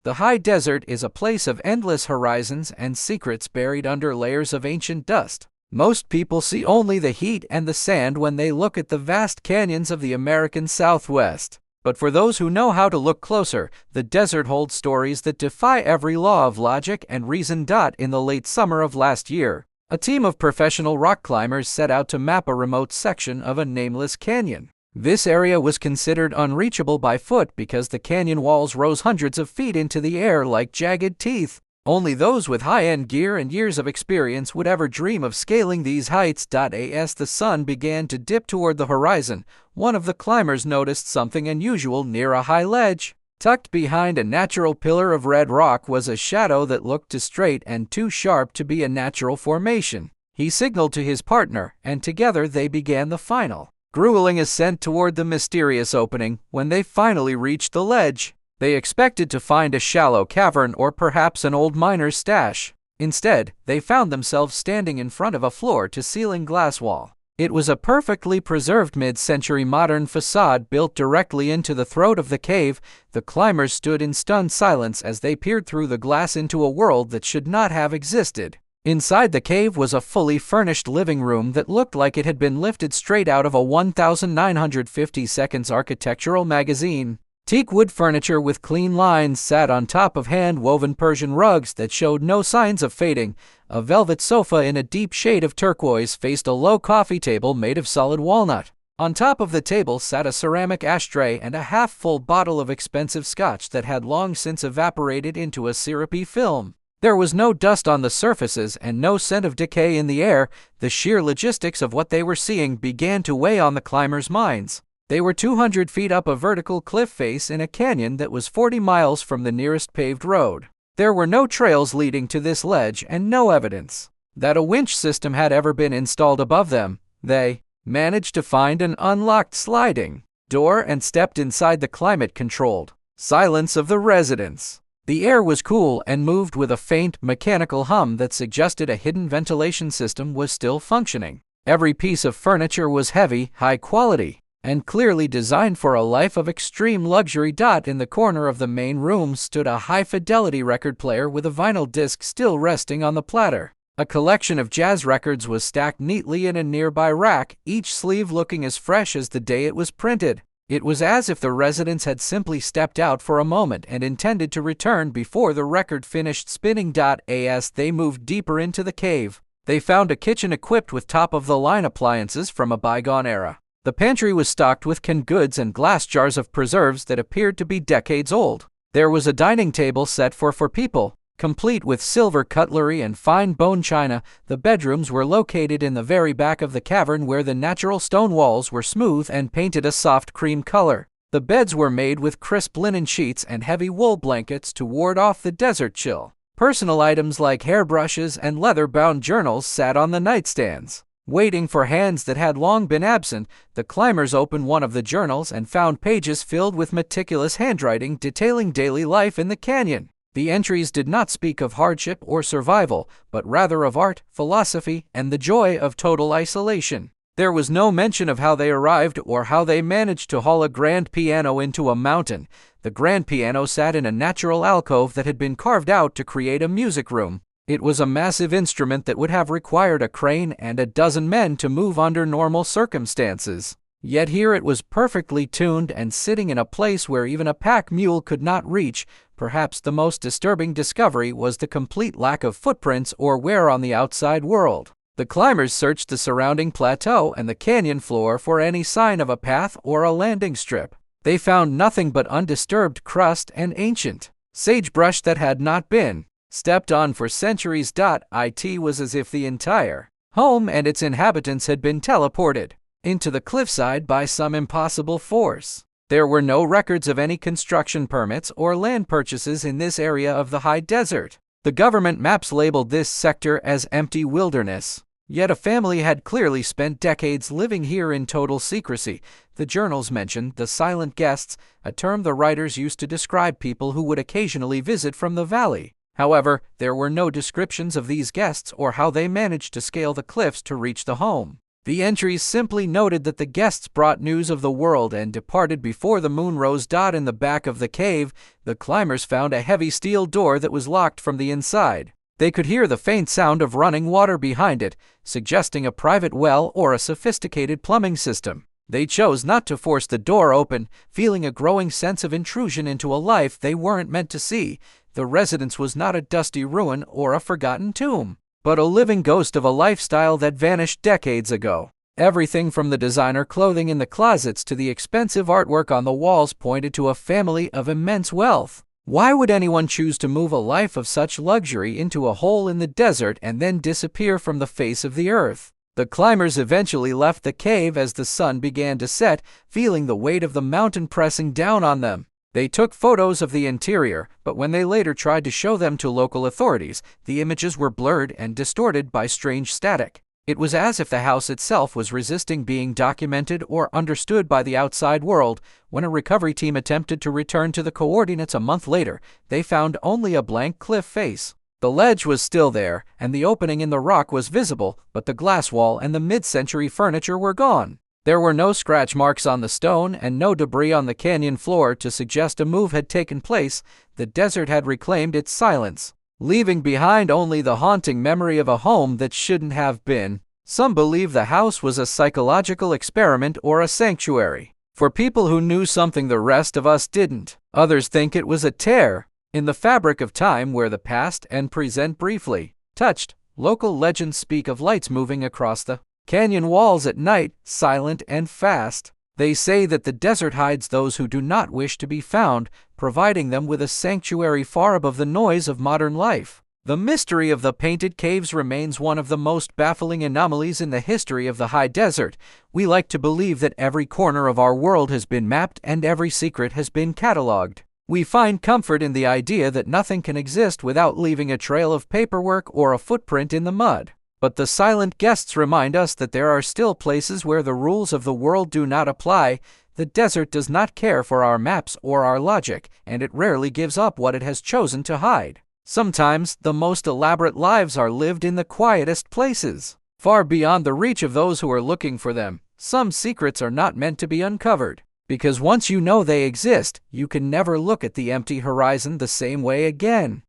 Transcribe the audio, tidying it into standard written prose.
The high desert is a place of endless horizons and secrets buried under layers of ancient dust. Most people see only the heat and the sand when they look at the vast canyons of the American Southwest. But for those who know how to look closer, the desert holds stories that defy every law of logic and reason. In the late summer of last year, a team of professional rock climbers set out to map a remote section of a nameless canyon. This area was considered unreachable by foot because the canyon walls rose hundreds of feet into the air like jagged teeth. Only those with high-end gear and years of experience would ever dream of scaling these heights. As the sun began to dip toward the horizon, one of the climbers noticed something unusual near a high ledge. Tucked behind a natural pillar of red rock was a shadow that looked too straight and too sharp to be a natural formation. He signaled to his partner, and together they began the final, grueling ascent toward the mysterious opening. When they finally reached the ledge, they expected to find a shallow cavern or perhaps an old miner's stash. Instead, they found themselves standing in front of a floor-to-ceiling glass wall. It was a perfectly preserved mid-century modern facade built directly into the throat of the cave. The climbers stood in stunned silence as they peered through the glass into a world that should not have existed. Inside the cave was a fully furnished living room that looked like it had been lifted straight out of a 1950 architectural magazine. Teak wood furniture with clean lines sat on top of hand-woven Persian rugs that showed no signs of fading. A velvet sofa in a deep shade of turquoise faced a low coffee table made of solid walnut. On top of the table sat a ceramic ashtray and a half-full bottle of expensive scotch that had long since evaporated into a syrupy film. There was no dust on the surfaces and no scent of decay in the air. The sheer logistics of what they were seeing began to weigh on the climbers' minds. They were 200 feet up a vertical cliff face in a canyon that was 40 miles from the nearest paved road. There were no trails leading to this ledge and no evidence that a winch system had ever been installed above them. They managed to find an unlocked sliding door and stepped inside the climate-controlled silence of the residence. The air was cool and moved with a faint, mechanical hum that suggested a hidden ventilation system was still functioning. Every piece of furniture was heavy, high quality, and clearly designed for a life of extreme luxury. In the corner of the main room stood a high-fidelity record player with a vinyl disc still resting on the platter. A collection of jazz records was stacked neatly in a nearby rack, each sleeve looking as fresh as the day it was printed. It was as if the residents had simply stepped out for a moment and intended to return before the record finished spinning. As they moved deeper into the cave, they found a kitchen equipped with top-of-the-line appliances from a bygone era. The pantry was stocked with canned goods and glass jars of preserves that appeared to be decades old. There was a dining table set for four people, complete with silver cutlery and fine bone china. The bedrooms were located in the very back of the cavern where the natural stone walls were smooth and painted a soft cream color. The beds were made with crisp linen sheets and heavy wool blankets to ward off the desert chill. Personal items like hairbrushes and leather-bound journals sat on the nightstands. Waiting for hands that had long been absent, the climbers opened one of the journals and found pages filled with meticulous handwriting detailing daily life in the canyon. The entries did not speak of hardship or survival, but rather of art, philosophy, and the joy of total isolation. There was no mention of how they arrived or how they managed to haul a grand piano into a mountain. The grand piano sat in a natural alcove that had been carved out to create a music room. It was a massive instrument that would have required a crane and a dozen men to move under normal circumstances. Yet here it was perfectly tuned and sitting in a place where even a pack mule could not reach. Perhaps the most disturbing discovery was the complete lack of footprints or wear on the outside world. The climbers searched the surrounding plateau and the canyon floor for any sign of a path or a landing strip. They found nothing but undisturbed crust and ancient sagebrush that had not been stepped on for centuries. It was as if the entire home and its inhabitants had been teleported into the cliffside by some impossible force. There were no records of any construction permits or land purchases in this area of the high desert. The government maps labeled this sector as empty wilderness. Yet a family had clearly spent decades living here in total secrecy. The journals mentioned the silent guests, a term the writers used to describe people who would occasionally visit from the valley. However, there were no descriptions of these guests or how they managed to scale the cliffs to reach the home. The entries simply noted that the guests brought news of the world and departed before the moon rose. In the back of the cave, the climbers found a heavy steel door that was locked from the inside. They could hear the faint sound of running water behind it, suggesting a private well or a sophisticated plumbing system. They chose not to force the door open, feeling a growing sense of intrusion into a life they weren't meant to see. The residence was not a dusty ruin or a forgotten tomb, but a living ghost of a lifestyle that vanished decades ago. Everything from the designer clothing in the closets to the expensive artwork on the walls pointed to a family of immense wealth. Why would anyone choose to move a life of such luxury into a hole in the desert and then disappear from the face of the earth? The climbers eventually left the cave as the sun began to set, feeling the weight of the mountain pressing down on them. They took photos of the interior, but when they later tried to show them to local authorities, the images were blurred and distorted by strange static. It was as if the house itself was resisting being documented or understood by the outside world. When a recovery team attempted to return to the coordinates a month later, they found only a blank cliff face. The ledge was still there, and the opening in the rock was visible, but the glass wall and the mid-century furniture were gone. There were no scratch marks on the stone and no debris on the canyon floor to suggest a move had taken place. The desert had reclaimed its silence, leaving behind only the haunting memory of a home that shouldn't have been. Some believe the house was a psychological experiment or a sanctuary for people who knew something the rest of us didn't. Others think it was a tear in the fabric of time where the past and present briefly touched. Local legends speak of lights moving across the canyon walls at night, silent and fast. They say that the desert hides those who do not wish to be found, providing them with a sanctuary far above the noise of modern life. The mystery of the painted caves remains one of the most baffling anomalies in the history of the high desert. We like to believe that every corner of our world has been mapped and every secret has been catalogued. We find comfort in the idea that nothing can exist without leaving a trail of paperwork or a footprint in the mud. But the silent guests remind us that there are still places where the rules of the world do not apply. The desert does not care for our maps or our logic, and it rarely gives up what it has chosen to hide. Sometimes, the most elaborate lives are lived in the quietest places, far beyond the reach of those who are looking for them. Some secrets are not meant to be uncovered, because once you know they exist, you can never look at the empty horizon the same way again.